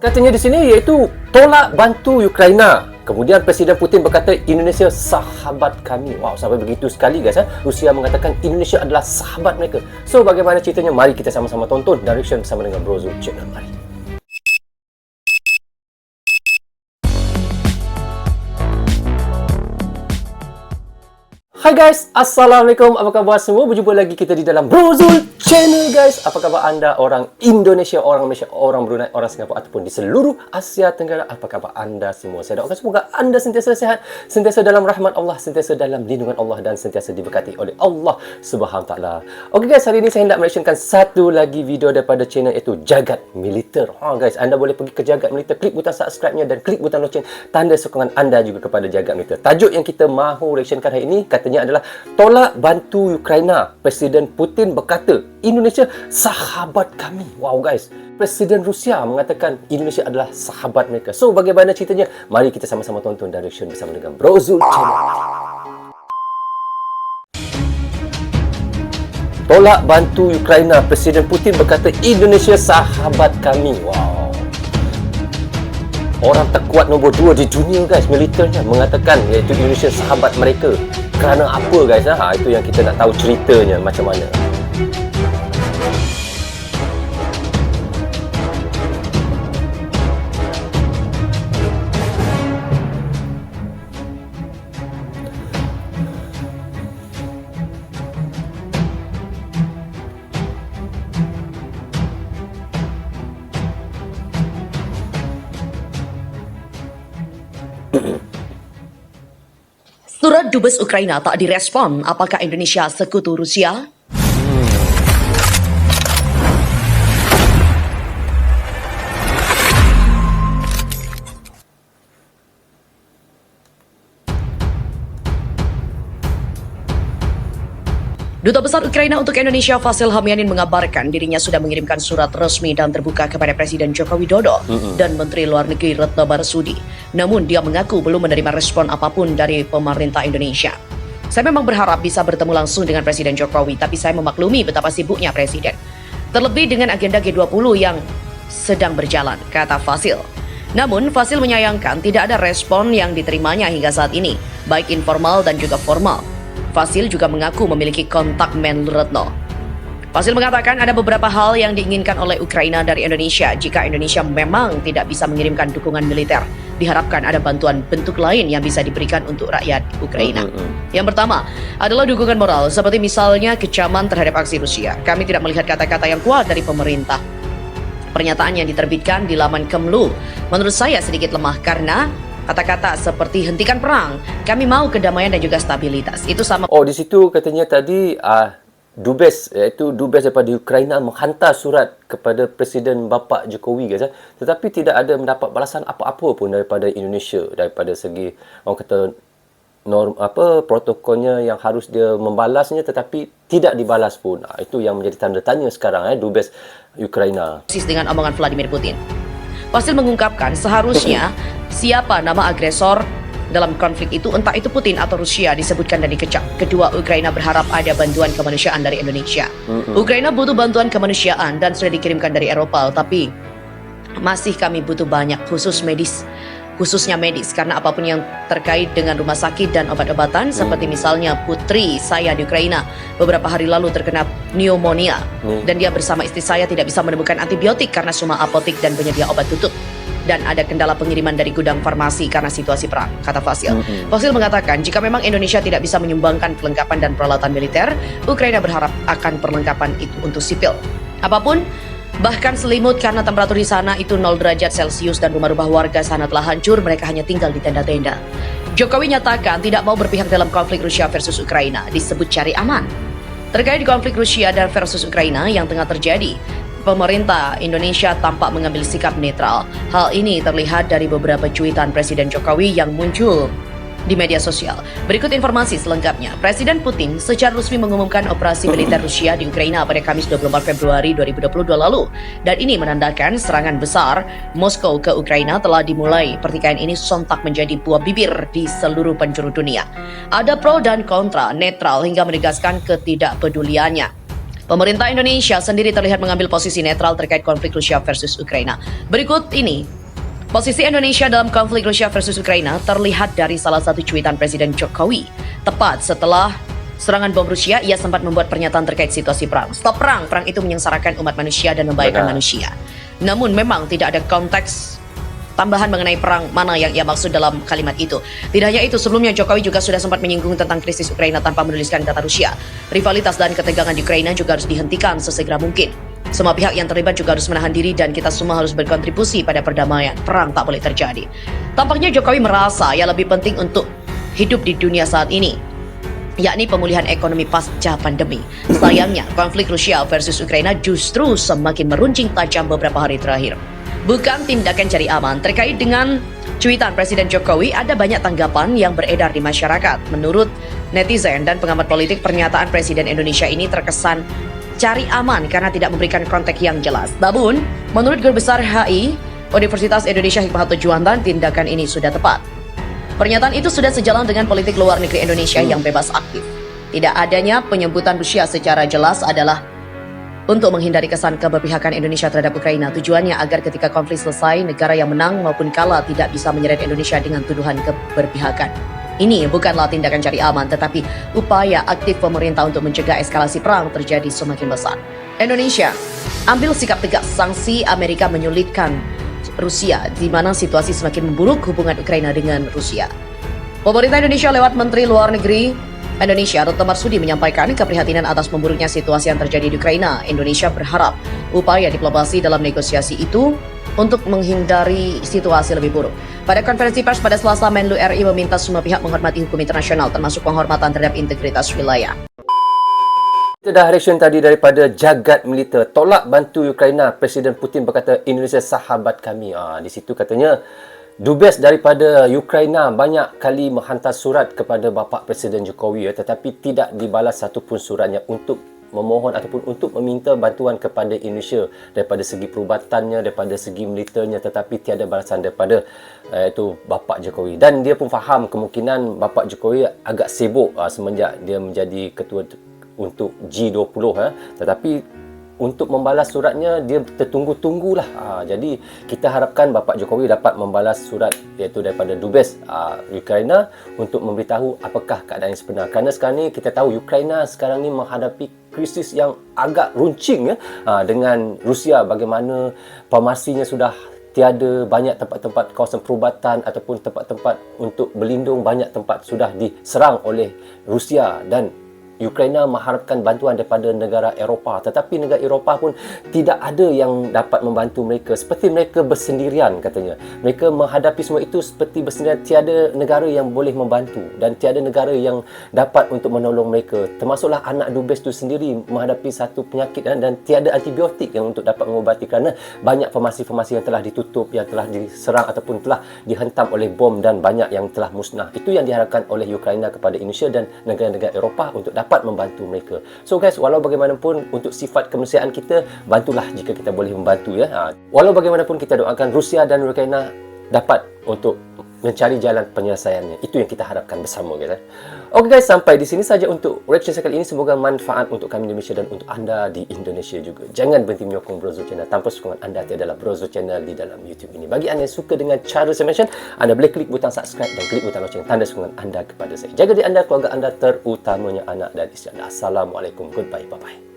Katanya di sini iaitu tolak bantu Ukraina. Kemudian Presiden Putin berkata Indonesia sahabat kami. Wow, sampai begitu sekali guys. Rusia mengatakan Indonesia adalah sahabat mereka. So bagaimana ceritanya? Mari kita sama-sama tonton Direction bersama dengan Bro Zul Channel. Mari. Hai guys, Assalamualaikum, apa khabar semua? Berjumpa lagi kita di dalam Bro Zul Channel guys. Apa khabar anda orang Indonesia, orang Malaysia, orang Brunei, orang Singapura ataupun di seluruh Asia Tenggara? Apa khabar anda semua? Saya doakan semoga anda sentiasa sehat, sentiasa dalam rahmat Allah, sentiasa dalam lindungan Allah dan sentiasa diberkati oleh Allah Subhanahu Wa Taala. Okey guys, hari ini saya hendak mereactionkan satu lagi video daripada channel iaitu Jagat Militer. Guys, anda boleh pergi ke Jagat Militer, klik butang subscribe-nya dan klik butang loceng, tanda sokongan anda juga kepada Jagat Militer. Tajuk yang kita mahu reactionkan hari ini katanya adalah tolak bantu Ukraina. Presiden Putin berkata Indonesia sahabat kami. Wow guys, Presiden Rusia mengatakan Indonesia adalah sahabat mereka. So bagaimana ceritanya? Mari kita sama-sama tonton Direction bersama dengan Bro Zul Channel. Tolak bantu Ukraina. Presiden Putin berkata Indonesia sahabat kami. Wow, orang terkuat nombor 2 di dunia guys, militernya mengatakan iaitu Indonesia sahabat mereka. Kerana apa guys? Itu yang kita nak tahu ceritanya macam mana. Surat Dubes Ukraina tak direspon. Apakah Indonesia sekutu Rusia? Duta Besar Ukraina untuk Indonesia Vasil Hamyanin mengabarkan dirinya sudah mengirimkan surat resmi dan terbuka kepada Presiden Joko Widodo dan Menteri Luar Negeri Retno Marsudi. Namun dia mengaku belum menerima respon apapun dari pemerintah Indonesia. Saya memang berharap bisa bertemu langsung dengan Presiden Jokowi, tapi saya memaklumi betapa sibuknya Presiden. Terlebih dengan agenda G20 yang sedang berjalan, kata Vasil. Namun Vasil menyayangkan tidak ada respon yang diterimanya hingga saat ini, baik informal dan juga formal. Vasil juga mengaku memiliki kontak Menlu Retno. Vasil mengatakan ada beberapa hal yang diinginkan oleh Ukraina dari Indonesia. Jika Indonesia memang tidak bisa mengirimkan dukungan militer, diharapkan ada bantuan bentuk lain yang bisa diberikan untuk rakyat Ukraina. Yang pertama adalah dukungan moral, seperti misalnya kecaman terhadap aksi Rusia. Kami tidak melihat kata-kata yang kuat dari pemerintah. Pernyataan yang diterbitkan di laman Kemlu menurut saya sedikit lemah karena kata-kata seperti hentikan perang, kami mau kedamaian dan juga stabilitas. Itu sama. Oh, di situ katanya tadi Dubes, iaitu Dubes daripada Ukraina menghantar surat kepada Presiden Bapak Jokowi guys. Tetapi tidak ada mendapat balasan apa-apa pun daripada Indonesia, daripada segi orang kata norm protokolnya yang harus dia membalasnya tetapi tidak dibalas pun. Itu yang menjadi tanda tanya sekarang Dubes Ukraina. Dengan omongan Vladimir Putin. Vasil mengungkapkan seharusnya siapa nama agresor dalam konflik itu, entah itu Putin atau Rusia, disebutkan dan dikecam. Kedua, Ukraina berharap ada bantuan kemanusiaan dari Indonesia. Ukraina butuh bantuan kemanusiaan dan sudah dikirimkan dari Eropa, tapi masih kami butuh banyak, khususnya medis, karena apapun yang terkait dengan rumah sakit dan obat-obatan, seperti misalnya putri saya di Ukraina beberapa hari lalu terkena pneumonia dan dia bersama istri saya tidak bisa menemukan antibiotik karena semua apotek dan penyedia obat tutup. Dan ada kendala pengiriman dari gudang farmasi karena situasi perang, kata Vasil. Vasil mengatakan jika memang Indonesia tidak bisa menyumbangkan perlengkapan dan peralatan militer, Ukraina berharap akan perlengkapan itu untuk sipil. Apapun, bahkan selimut karena temperatur di sana itu 0 derajat Celcius dan rumah-rumah warga sana telah hancur, mereka hanya tinggal di tenda-tenda. Jokowi nyatakan tidak mau berpihak dalam konflik Rusia versus Ukraina, disebut cari aman. Terkait konflik Rusia dan versus Ukraina yang tengah terjadi, pemerintah Indonesia tampak mengambil sikap netral. Hal ini terlihat dari beberapa cuitan Presiden Jokowi yang muncul di media sosial. Berikut informasi selengkapnya. Presiden Putin secara resmi mengumumkan operasi militer Rusia di Ukraina pada Kamis 24 Februari 2022 lalu. Dan ini menandakan serangan besar Moskow ke Ukraina telah dimulai. Pertikaian ini sontak menjadi buah bibir di seluruh penjuru dunia. Ada pro dan kontra, netral hingga menegaskan ketidakpeduliannya. Pemerintah Indonesia sendiri terlihat mengambil posisi netral terkait konflik Rusia versus Ukraina. Berikut ini Posisi Indonesia dalam konflik Rusia versus Ukraina terlihat dari salah satu cuitan Presiden Jokowi. Tepat setelah serangan bom Rusia, ia sempat membuat pernyataan terkait situasi perang. Stop perang, perang itu menyengsarakan umat manusia dan membahayakan manusia. Namun memang tidak ada konteks tambahan mengenai perang mana yang ia maksud dalam kalimat itu. Tidak hanya itu, sebelumnya Jokowi juga sudah sempat menyinggung tentang krisis Ukraina tanpa menuliskan kata Rusia. Rivalitas dan ketegangan di Ukraina juga harus dihentikan sesegera mungkin. Semua pihak yang terlibat juga harus menahan diri dan kita semua harus berkontribusi pada perdamaian. Perang tak boleh terjadi. Tampaknya Jokowi merasa yang lebih penting untuk hidup di dunia saat ini, yakni pemulihan ekonomi pasca pandemi. Sayangnya, konflik Rusia versus Ukraina justru semakin meruncing tajam beberapa hari terakhir. Bukan tindakan cari aman. Terkait dengan cuitan Presiden Jokowi, ada banyak tanggapan yang beredar di masyarakat. Menurut netizen dan pengamat politik, pernyataan Presiden Indonesia ini terkesan cari aman karena tidak memberikan konteks yang jelas. Namun, menurut Guru Besar HI, Universitas Indonesia Hikmahanto Juanda, tindakan ini sudah tepat. Pernyataan itu sudah sejalan dengan politik luar negeri Indonesia yang bebas aktif. Tidak adanya penyebutan Rusia secara jelas adalah untuk menghindari kesan keberpihakan Indonesia terhadap Ukraina. Tujuannya agar ketika konflik selesai, negara yang menang maupun kalah tidak bisa menyeret Indonesia dengan tuduhan keberpihakan. Ini bukanlah tindakan cari aman, tetapi upaya aktif pemerintah untuk mencegah eskalasi perang terjadi semakin besar. Indonesia ambil sikap tegas. Sanksi Amerika menyulitkan Rusia, di mana situasi semakin memburuk hubungan Ukraina dengan Rusia. Pemerintah Indonesia lewat Menteri Luar Negeri Indonesia, Retno Marsudi, menyampaikan keprihatinan atas memburuknya situasi yang terjadi di Ukraina. Indonesia berharap upaya diplomasi dalam negosiasi itu untuk menghindari situasi lebih buruk. Pada konferensi pers pada Selasa, Menlu RI meminta semua pihak menghormati hukum internasional, termasuk penghormatan terhadap integritas wilayah. Itu dah reaction tadi daripada jagat militer. Tolak bantu Ukraina. Presiden Putin berkata Indonesia sahabat kami. Di situ katanya Dubes daripada Ukraina banyak kali menghantar surat kepada bapa Presiden Jokowi, tetapi tidak dibalas satu pun suratnya untuk memohon ataupun untuk meminta bantuan kepada Indonesia daripada segi perubatannya, daripada segi militernya, tetapi tiada balasan daripada itu bapa Jokowi. Dan dia pun faham kemungkinan bapa Jokowi agak sibuk semenjak dia menjadi ketua untuk G20, tetapi untuk membalas suratnya dia tertunggu-tunggulah. Jadi kita harapkan Bapak Jokowi dapat membalas surat iaitu daripada Dubes Ukraina untuk memberitahu apakah keadaan yang sebenar. Kerana sekarang ni kita tahu Ukraina sekarang ni menghadapi krisis yang agak runcing dengan Rusia, bagaimana formasinya sudah tiada, banyak tempat-tempat kawasan perubatan ataupun tempat-tempat untuk berlindung, banyak tempat sudah diserang oleh Rusia dan Ukraina mengharapkan bantuan daripada negara Eropah, tetapi negara Eropah pun tidak ada yang dapat membantu mereka. Seperti mereka bersendirian katanya. Mereka menghadapi semua itu seperti bersendirian, tiada negara yang boleh membantu dan tiada negara yang dapat untuk menolong mereka. Termasuklah anak Dubes itu sendiri menghadapi satu penyakit dan tiada antibiotik yang untuk dapat mengubati kerana banyak formasi-formasi yang telah ditutup, yang telah diserang ataupun telah dihentam oleh bom dan banyak yang telah musnah. Itu yang diharapkan oleh Ukraina kepada Indonesia dan negara-negara Eropah untuk dapat membantu mereka. So guys, walau bagaimanapun untuk sifat kemanusiaan kita, bantulah jika kita boleh membantu ya. Walau bagaimanapun kita doakan Rusia dan Ukraina dapat untuk mencari jalan penyelesaiannya. Itu yang kita harapkan bersama guys. Okey guys, sampai di sini saja untuk reaction saya kali ini. Semoga manfaat untuk kami di Malaysia dan untuk anda di Indonesia juga. Jangan berhenti menyokong Brozul Channel. Tanpa sokongan anda tiadalah Brozul Channel di dalam YouTube ini. Bagi anda yang suka dengan cara saya mention, anda boleh klik butang subscribe dan klik butang lonceng tanda sokongan anda kepada saya. Jaga diri anda, keluarga anda, terutamanya anak dan isteri anda. Assalamualaikum. Goodbye. Bye-bye.